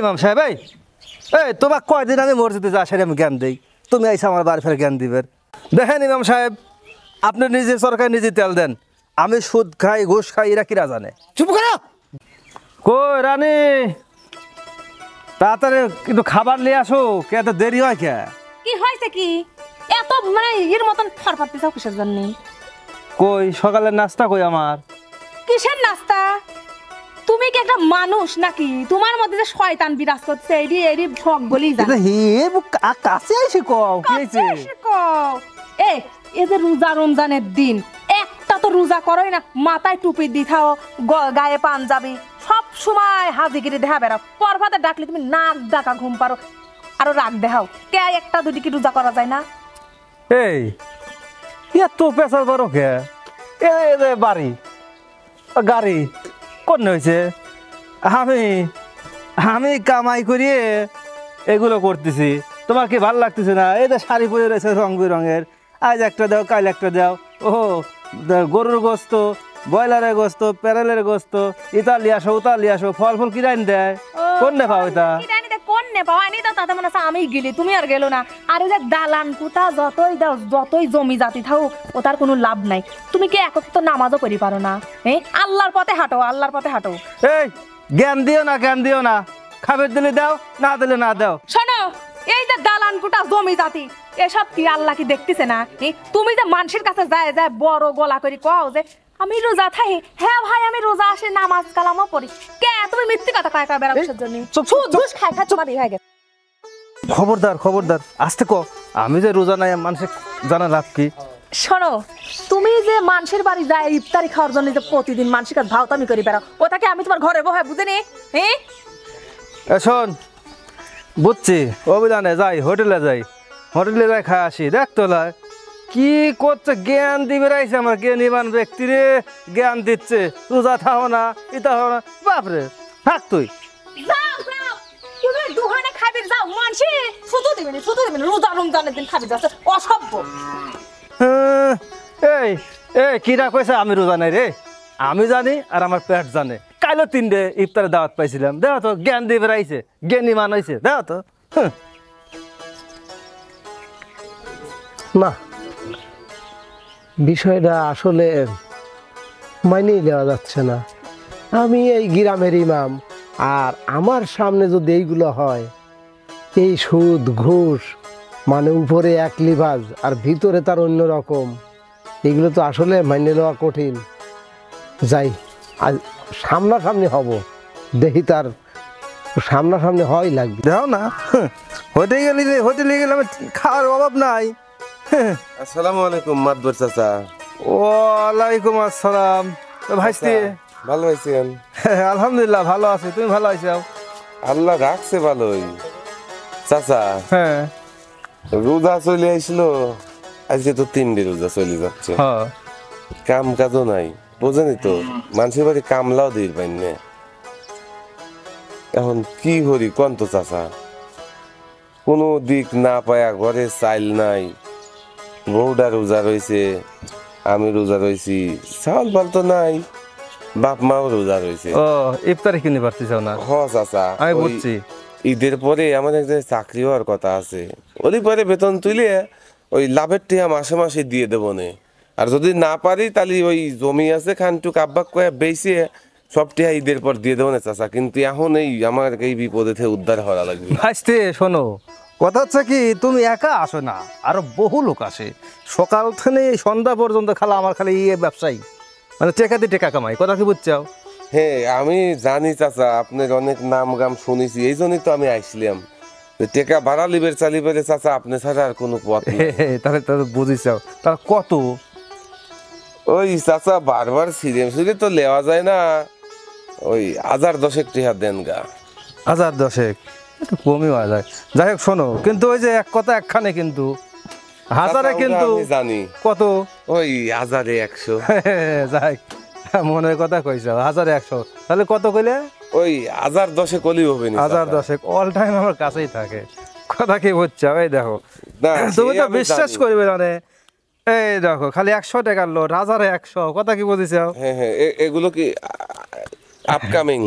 ইমাম সাহেব এই তোমার কয়দিন আমি মসজিদে যা সেটা আমি জ্ঞান দিই, তুমি আইসা আমার বাড়ি ফের জ্ঞান দিবেন। দেখেন ইমাম সাহেব, আপনি নিজে সরকার নিজে তেল দেন, আমি সুদ খাই ঘুষ খাই, এরা কিরা জানে। চুপ করো। কই রানী, তাড়াতাড়ি কিন্তু খাবার নিয়ে আসো, কে এত দেরি হয় কে? কি হয়েছে কি এত মানে এর মতন ফরফরতে যাও কিসের জন্য? কই সকালের নাস্তা কই আমার? কিসের নাস্তা? তুমি কি একটা মানুষ নাকি? তোমার মধ্যে যে শয়তান বিরাজ করছে এডি ঠক বলি জানো। হে কাছে আইছে কও কি হইছে? এই এই যে রোজা রমজানের দিন একটা তো রোজা করোই না, মাথায় টুপি দিথাও, গায়ে পাঞ্জাবি, সব সময় হাজিগিরি দেখা বেড়াও। পরভাতে ডাকলে তুমি নাক ডাকা ঘুম পারো, আরো রাগ দেখাও। কে একটা দুটি কি রোজা করা যায় না? এই এত পেশার করো কে? এই যে বাড়ি গাড়ি কোন হয়েছে? আমি আমি কামাই করিয়ে এগুলো করতেছি, তোমার কি ভালো লাগতেছে না? এই যে শাড়ি পরে রয়েছে রং বেরঙের, আজ একটা দাও কাল একটা দাও। ও গরুর গোস্ত, ব্রয়লারের গোস্ত, প্যারেলের গোস্ত, ইতালি আসো উতালি আসো, ফল ফল কিনে দেয়। কোন নে পাও এটা? কোন নে পাও আনি দাও, তাতে মনে হচ্ছে আমি গেলি তুমি আর গেলো না। আর এই যে দালান কুতা যতই দাও, যতই জমি জাতি থাও, ও তার কোনো লাভ নাই। তুমি কি একক তো নামাজও করি পারো না? আল্লাহর পথে হাঁটো, আল্লাহর পথে হাঁটো। এই জ্ঞান দিও না, জ্ঞান দিও না, খাবার দিলে দাও, না দিলে না দাও। শোনো, এই যে দালান কুটা জমি জাতি এসব কি আল্লাহ কি দেখতেছে না? তুমি যে মানুষের কাছে যায় যায় বড় গলা করে কও যে আমি রোজা থাকি, হ্যাঁ ভাই আমি রোজা আসি, নামাজ কালামও পড়ি। কে তুমি মিথ্যে কথা কয় কয় বেড়াচ্ছর জন্য? সুদ খাই খাই তোমারই হয়ে গেছে। খবরদার খবরদার, আসতে ক। আমি যে রোজা নাই মানুষের জানা লাভ কি? শোনো, তুমি যে মানুষের বাড়ি যায় ইফতারি খাওয়ার জন্য যে প্রতিদিন মানুষের কাছে ভাওতামি করে বেড়াও, ওটাকে আমি তোমার ঘরে বহায় বুঝিনি? শোন, বুঝছি, অভিধানে যাই, হোটেলে যাই খাই আসি, দেখ তোলা কি করছে, জ্ঞান দিবে রাইছে আমার জ্ঞানীমান ব্যক্তি রে, জ্ঞান দিচ্ছে রোজা থাও না, ইতা হও না। বাপরে থাক তুই। যাও যাও, তুমি দুহানে খাবি যাও, মানুষে ছুতো দিবে না, রোজা রমজানের দিন খাবি যাচ্ছে, অসভ্য। এই এই কিরা কইছে আমি রোজা নাই রে? আমি জানি আর আমার পেট জানে। কাইলো 3 ইফতারে দাওয়াত পাইছিলাম, দেখো তো জ্ঞান দিবে রাইছে, জ্ঞানী মান হইছে, দেখো তো। না, বিষয়টা আসলে মাইনেই নেওয়া যাচ্ছে না। আমি এই গ্রামের ইমাম, আর আমার সামনে যদি এইগুলো হয়, এই সুদ ঘুষ, মানে উপরে এক লিভাজ আর ভিতরে তার অন্য রকম, এগুলো তো আসলে মাইনে নেওয়া কঠিন। যাই, আজ সামনাসামনি হব, দেখি তার সামনাসামনি হয় লাগবে। দেখো না, হোটেলে গেলে খাওয়ার অভাব নাই। আসসালামু আলাইকুম মাদবর চাচা। ওয়ালাইকুম আসসালাম। ভাইস্তি ভালো আছেন? আলহামদুলিল্লাহ ভালো আছি, তুমি ভালো আছো? আল্লাহ রাখছে ভালোই। চাচা, হ্যাঁ রোজা চলে আইছিল, আজকে তো 3 রোজা চলে যাচ্ছে, হ্যাঁ। কাম কাজও নাই, বোঝেনি তো, মানুষের বাড়ি কামলাও দিই পাইন না। এখন কি করি কোন তো চাচা, কোনো দিক না পায়া, ঘরে চাইল নাই, বউটা রোজা রয়েছে, আমি রোজা রয়েছি, চাউল পাল তো নাই, বাপ মাও রোজা রয়েছে। ও ইফতারি কিনে পারতেছ না? হ চাচা, আমি ওই বুঝছি। ঈদের পরে আমার একটা চাকরি হওয়ার কথা আছে, ওই পরে বেতন তুলে ওই লাভের টিয়া মাসে মাসে দিয়ে দেবো নে। আর যদি না পারি তাহলে ওই জমি আছে খানটুক আব্বাক কয়ে বেঁচে সব টিয়া ঈদের পর দিয়ে দেবো না চাচা। কিন্তু এখন এই আমার এই বিপদে থেকে উদ্ধার হওয়া লাগবে। ভাইস্তি শোনো, কথা হচ্ছে কি, তুমি একা আসো না, আরো বহু লোক আসে। সকাল থেকে সন্ধ্যা পর্যন্ত খালা আমার খালি ইয়ে ব্যবসায়ী, মানে টেকা দিয়ে টেকা কামাই, কথা কি বুঝছো? হ্যাঁ আমি জানি চাচা, আপনার অনেক নাম গাম শুনেছি, এই জন্যই তো আমি আইসলাম। টেকা ভাড়া লিবের চালিবের চাচা, আপনি ছাড়া আর কোনো পথ নেই। তাহলে তাহলে বুঝিস, তার কত? ওই চাচা বারবার সিরিয়াম তো লেওয়া যায় না, ওই 1010 টাকা দেন গা। 1010 একটু কমই হওয়া যায়। যাই হোক শোনো, কিন্তু ওই যে এক কথা একখানে, কিন্তু হাজারে কিন্তু জানি কত, ওই 1000-100। যাই মনের কথা কইছ, 1000-100, তাহলে কত কইলে? ওই 1010 কলি হবে না। 1010 অল টাইম আমার কাছেই থাকে, কথা কি বুঝছো? এই দেখো, না তুমি তো বিশ্বাস করবে না, এই দেখো খালি 100 টাকার লোট, 1000-100, কথা কি বুঝিস? হ্যাঁ হ্যাঁ, এগুলো কি আপকামিং?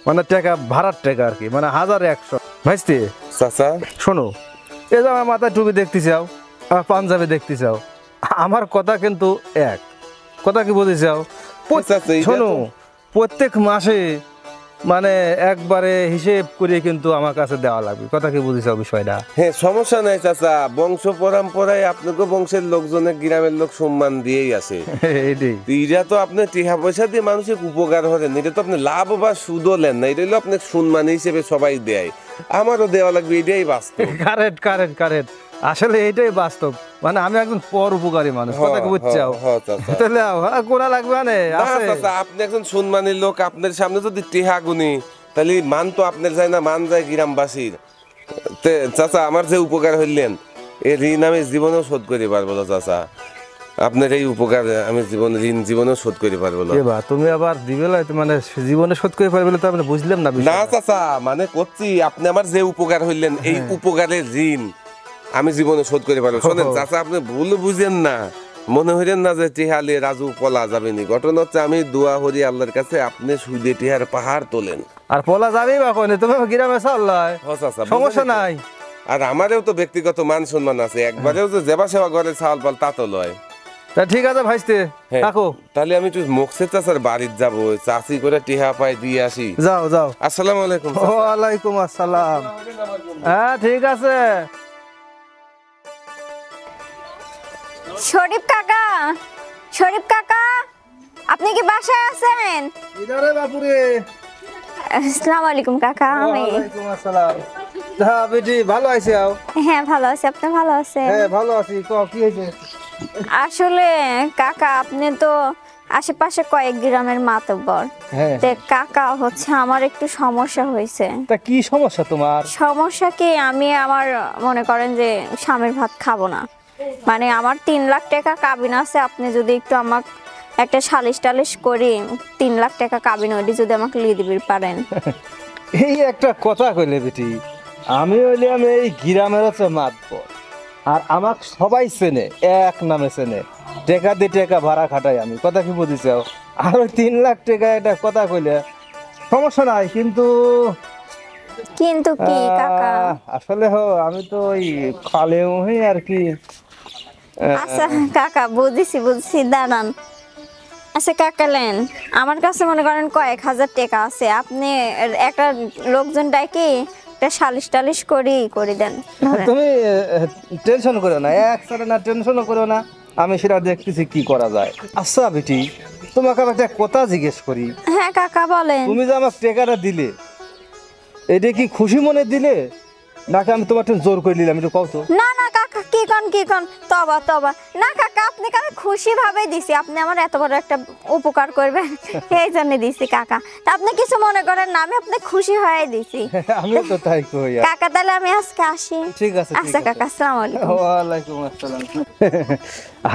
মানে টাকা ভাড়ার টাকা আর কি, মানে 1100। ভাইস্তে চাচা শোনো, এই যে আমার মাথায় টুপি দেখতে চাও, আমার পাঞ্জাবি দেখতে চাও, আমার কথা কিন্তু এক কথা, কি বলতে চাও? চাচা, এটা শোনো, তো- প্রত্যেক মাসে মানে একবারে হিসেব করে কিন্তু আমার কাছে দেওয়া লাগবে, কথা কি বুঝেছ বিষয়টা? হ্যাঁ, সমস্যা নাই চাচা, বংশ পরম্পরায় আপনাকে বংশের লোকজনের গ্রামের লোক সম্মান দিয়েই আসে। এইটাই এটা তো আপনি টিহা পয়সা দিয়ে মানুষের উপকার করেন, এটা তো আপনি লাভ বা সুদও নেন না, এটা হলো আপনার সম্মান হিসেবে সবাই দেয়, আমারও দেওয়া লাগবে, এটাই বাস্তব। কারেক্ট কারেক্ট কারেক্ট, আসলে এইটাই বাস্তব। মানে আমি একজন পর উপকারী মানুষ, কথা কি বুঝছাও? চাচা তাহলে কোনা লাগবে না না আছে। চাচা, আপনি একজন সম্মানী লোক, আপনার সামনে যদি টিহা গুনি তাহলে মান তো আপনার যায় না, মান যায় গ্রামবাসীর। চাচা আমার যে উপকার হইলেন, এই ঋণ আমি জীবনেও শোধ করে পারবো না চাচা, আপনার এই উপকার আমি ঋণ জীবনেও শোধ করে পারবো না। এবার তুমি আবার দিবে না, মানে জীবনে শোধ করে পারবে তো আমি বুঝলাম না না বিষয়টা। চাচা, মানে করছি আপনি আমার যে উপকার হইলেন, এই উপকারের ঋণ আমি জীবনে শোধ করে পারবো। শোনেন চাচা, আপনি ভুল বুঝেন না, মনে হইলেন না যে টিহালে রাজু পলা যাবে নি। ঘটনা হচ্ছে আমি দোয়া করি আল্লাহর কাছে আপনি সুদে টিহার পাহাড় তোলেন। আর পলা যাবেই বা কোনে, তুমি গ্রামে চাল্লাই, হ চাচা, সমস্যা বুঝেন তো? নাই। আর আমারও তো ব্যক্তিগত মান সম্মান আছে, একবারেও যে জেবা সেবা করে চাল পাল তা তো লয়। তা ঠিক আছে ভাইস্তে, হ্যাঁ, থাকো, তাহলে আমি একটু মুখসের চাচার বাড়ির যাবো, চাচি করে টিহা পাই দিয়ে আসি। যাও যাও। আসসালামু আলাইকুম চাচা। ওয়ালাইকুম আসসালাম। হ্যাঁ ঠিক আছে। শরীফ কাকা, শরীফ কাকা, আপনি কি বাসায় আছেন? ইদারে বাপুরে। আসসালামু আলাইকুম কাকা। আমি ওয়ালাইকুম আসসালাম। হ্যাঁ বেটি, ভালো আছি? হ্যাঁ ভালো আছি, আপনি ভালো আছেন? হ্যাঁ ভালো আছি। কি হয়েছে? আসলে কাকা, আপনি তো আশেপাশে কয়েক গ্রামের মাতব্বর, হ্যাঁ। তে কাকা হচ্ছে আমার একটু সমস্যা হয়েছে। তা কি সমস্যা তোমার? সমস্যা কি, আমি আমার মনে করেন যে স্বামীর ভাত খাবো না, মানে আমার 3 লাখ টাকা কাবিন আছে, আপনি যদি একটু আমাকে একটা সালিশ টালিশ করি 3 লাখ টাকা কাবিন ওইটি যদি আমাকে লিয়ে দিবি পারেন। এই একটা কথা কইলে বেটি, আমি হইলাম এই গ্রামের হচ্ছে মাতবর, আর আমাক সবাই চেনে, এক নামে চেনে, টাকা দিয়ে টাকা ভাড়া খাটাই আমি, কথা কি বুঝিস? আর ওই 3 লাখ টাকা একটা কথা কইলে সমস্যা নাই, কিন্তু কিন্তু কি কাকা? আসলে আমি তো ওই খালেও হই আর কি। আচ্ছা কাকা, বুঝছি দাঁড়ান। আচ্ছা কাকা লেন, আমার কাছে মনে করেন কয়েক হাজার টাকা আছে, আপনি একটা লোকজন ডাকি একটা সালিশ টালিশ করে দেন। ধরেন। তুমি টেনশন করো না, একসাথে না টেনশনও করো না, আমি সেটা দেখতেছি কি করা যায়। আচ্ছা বেটি, তোমাকে আমি একটা কথা জিজ্ঞেস করি, হ্যাঁ কাকা বলেন। তুমি যে আমার টাকাটা দিলে, এটা কি খুশি মনে দিলে নাকি আমি তোমার জোর করে নিলাম? একটু কও তো। না না কাকা, কি কন তবা তবা, না কাকা আপনাকে আমি খুশি ভাবে দিছি, আপনি আমার এত বড় একটা উপকার করবেন এই জন্য দিছি কাকা, তা আপনি কিছু মনে করেন না, আমি আপনি খুশি হয়ে দিছি আমি তো তাই কই। কাকা। তাহলে আমি আজকে আসি। ঠিক আছে, ঠিক আচ্ছা আছে। কাকা, আসসালামু আলাইকুম। ওয়ালাইকুম আসসালাম।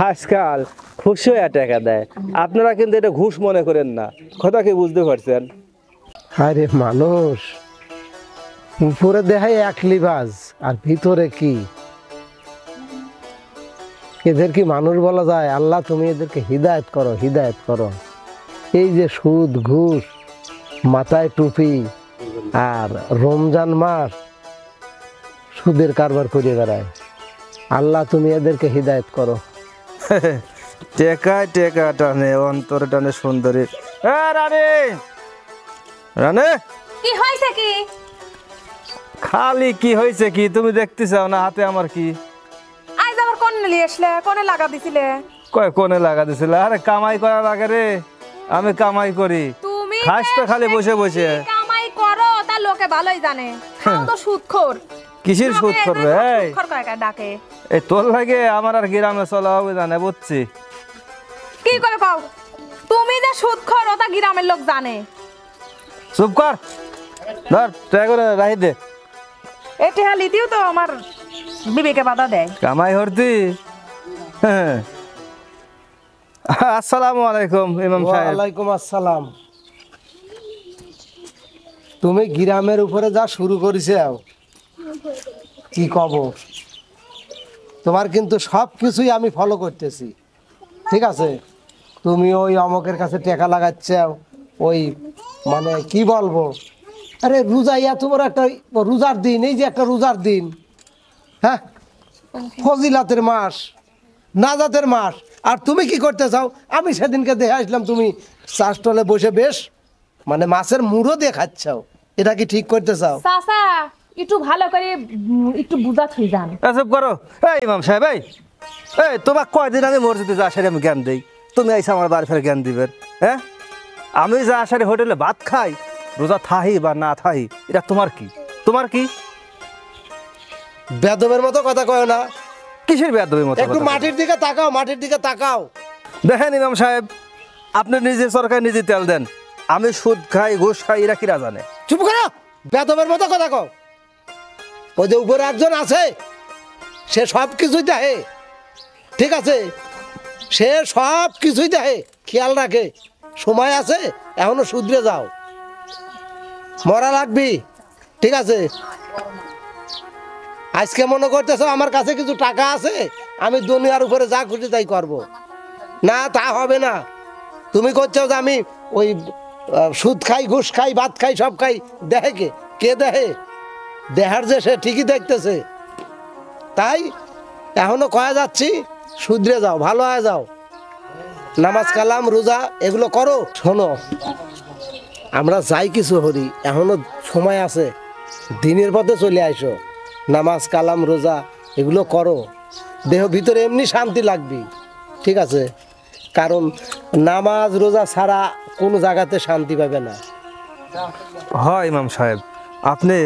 আজকাল খুশি হয়ে টাকা দেয়, আপনারা কিন্তু এটা ঘুষ মনে করেন না, কথা কি বুঝতে পারছেন? আরে মানুষ উপরে দেখায় এক লিবাজ আর ভিতরে কি, এদের কি মানুষ বলা যায়? আল্লাহ তুমি এদেরকে হিদায়ত করো, হিদায়ত করো। এই যে সুদ ঘুষ, মাথায় টুপি, আর রমজান মাস সুদের কারবার করে বেড়ায়, আল্লাহ তুমি এদেরকে হিদায়ত করো। টেকায় টেকা টানে, অন্তর টানে সুন্দরী। রানে রানে, কি হয়েছে কি? খালি কি হয়েছে কি তুমি দেখতে চাও না? হাতে আমার কি? আজ আবার কোন নিয়ে আসলে, কোনে লাগা দিছিলে? কয় কোনে লাগা দিছিল? আরে কামাই করা লাগে রে, আমি কামাই করি, তুমি খাস তো খালি বসে বসে। কামাই করো তা লোকে ভালোই জানে, খাও তো সুদখোর। কিসের সুদ করবে? এই সুদখোর কয় ডাকে? এই তোর লাগে আমার আর গ্রামে চলা হবে জানে, বুঝছি। কি করে কও? তুমি যে সুদখোর ওটা গ্রামের লোক জানে। চুপ কর, ধর ট্রাই করে রাহি দে। এটি হালিতেও তো আমার বিবেকে বাধা দেয়। কামাই হরতি। হ্যাঁ। আসসালামু আলাইকুম ইমাম সাহেব। ওয়ালাইকুম আসসালাম। তুমি গ্রামের উপরে যা শুরু করেছে কি কব, তোমার কিন্তু সব কিছুই আমি ফলো করতেছি, ঠিক আছে? তুমি ওই অমকের কাছে টাকা লাগাচ্ছ, ওই মানে কি বলবো, আরে রোজা এত বড় একটা রোজার দিন, এই যে একটা রোজার দিন, হ্যাঁ, ফজিলাতের মাস, নাজাতের মাস, আর তুমি কি করতে চাও? আমি সেদিনকে দেখে আসলাম তুমি চা স্টলে বসে বেশ মানে মাছের মুড়ো দিয়ে খাচ্ছাও, এটা কি ঠিক করতে চাও? চাচা একটু ভালো করে একটু বুঝা থই যান। এসব করো। এই ইমাম সাহেব, এই এই তোমার কয়দিন আমি মসজিদে যা আসারে আমি জ্ঞান দিই, তুমি আইসা আমার বাড়ি ফের জ্ঞান দিবেন? হ্যাঁ, আমি যা আসারে হোটেলে ভাত খাই, রোজা থাহি বা না থাহি, এটা তোমার কি? তোমার কি? বেদবের মতো কথা কয় না, কিসের বেয়াদবির মতো একটু কথা? মাটির দিকে তাকাও, মাটির দিকে তাকাও। দেখেন ইমাম সাহেব, আপনি নিজে সরকার নিজে তেল দেন, আমি সুদ খাই ঘুষ খাই, এরা কিরা জানে? চুপ করো, বেদবের মতো কথা কও। ওই যে উপরে একজন আছে, সে সব কিছুই দেখে, ঠিক আছে, সে সব কিছুই দেখে, খেয়াল রাখে। সময় আছে, এখনো শুধরে যাও, মরা লাগবি, ঠিক আছে? আজকে মনে করতেছ আমার কাছে কিছু টাকা আছে, আমি দুনিয়ার উপরে যা খুশি তাই করব, না, তা হবে না। তুমি করছো যে আমি ওই সুদ খাই ঘুষ খাই ভাত খাই সব খাই, দেখে কে দেখে? দেহার যে সে ঠিকই দেখতেছে। তাই এখনো কয়া যাচ্ছি, শুধরে যাও, ভালো হয়ে যাও, নামাজ কালাম রোজা এগুলো করো। শোনো, আমরা যাই কিছু হরি, এখনো সময় আছে, দিনের পথে চলে আসো, নামাজ কালাম রোজা এগুলো করো, দেহ ভিতরে এমনি শান্তি লাগবে, ঠিক আছে? কারণ নামাজ রোজা ছাড়া কোনো জায়গাতে শান্তি পাবে না। হয় ইমাম সাহেব, আপনি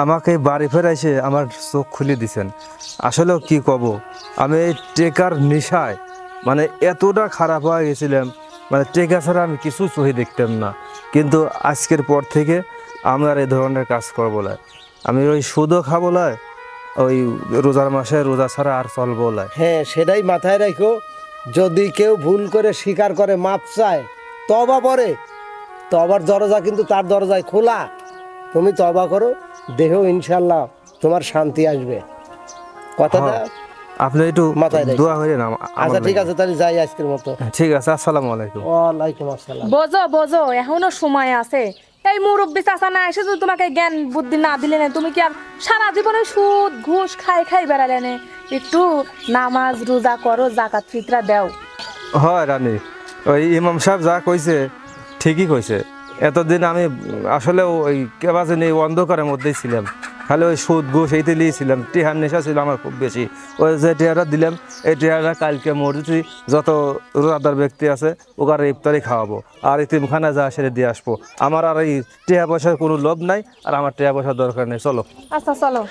আমাকে বাড়ি ফেরাইছে আমার চোখ খুলে দিছেন। আসলেও কি কব, আমি এই টেকার নেশায় মানে এতটা খারাপ হয়ে গেছিলাম, মানে টেকা ছাড়া আমি কিছু চোখে দেখতাম না। কিন্তু আজকের পর থেকে আমি আর এই ধরনের কাজ করবো না। আমি ওই সুদও খাবো না, ওই রোজার মাসে রোজা ছাড়া আর চলবো না। হ্যাঁ, সেটাই মাথায় রাখো। যদি কেউ ভুল করে স্বীকার করে, মাপ চায়, তবা পরে, তবার দরজা কিন্তু তার দরজায় খোলা। তুমি তবা করো, দেহ ইনশাল্লাহ তোমার শান্তি আসবে। কথাটা আপনি একটু মাথায় রাখো। দোয়া হয়ে না। আচ্ছা ঠিক আছে, তাহলে যাই আজকের মতো। ঠিক আছে, আসসালামু আলাইকুম। ওয়ালাইকুম আসসালাম। বোঝো বোঝো, এখনো সময় আছে। এই মুরব্বী চাচা না এসে যদি তোমাকে জ্ঞান বুদ্ধি না দিলে না, তুমি কি আর সারা জীবনে সুদ ঘুষ খাই খাই বেড়ালে না? একটু নামাজ রোজা করো, জাকাত ফিতরা দাও। হয় রানী, ওই ইমাম সাহেব যা কইছে ঠিকই কইছে। এতদিন আমি আসলে ওই কেবাজে নেই অন্ধকারের মধ্যেই ছিলাম, খালি ওই সুদ ঘুষ এইতে নিয়েছিলাম। টিহার নেশা ছিল আমার খুব বেশি। ওই যে টিহাটা দিলাম, এই টিহাটা কালকে মসজিদে যত রোজাদার ব্যক্তি আছে ওখানে ইফতারি খাওয়াবো, আর ইতিমখানা যা সেরে দিয়ে আসবো। আমার আর এই টিহা পয়সার কোনো লোভ নাই, আর আমার টিহা পয়সার দরকার নেই। চলো। আচ্ছা চলো।